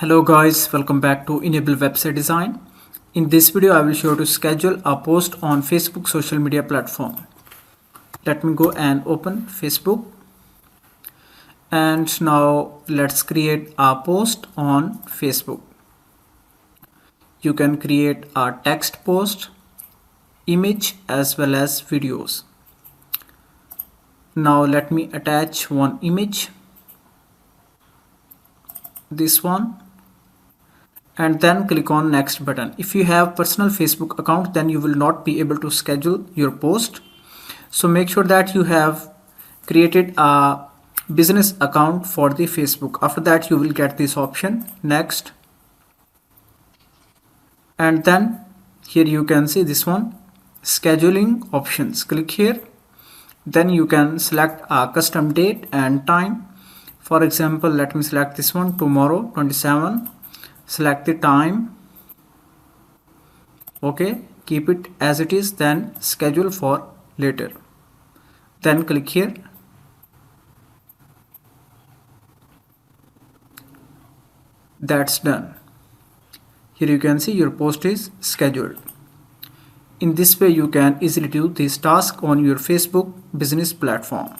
Hello guys, welcome back to Enable Website Design. In this video, I will show you to schedule a post on Facebook social media platform. Let me go and open Facebook. And now let's create a post on Facebook. You can create a text post, image as well as videos. Now let me attach one image, this one, and then click on next button. If you have personal Facebook account, then you will not be able to schedule your post. So make sure that you have created a business account for the Facebook. After that, you will get this option, next, and then here you can see this one, scheduling options. Click here. Then you can select a custom date and time. For example, let me select this one, tomorrow 27. Select the time. Okay, keep it as it is, then schedule for later. Then click here. That's done. Here you can see your post is scheduled. In this way, you can easily do this task on your Facebook business platform.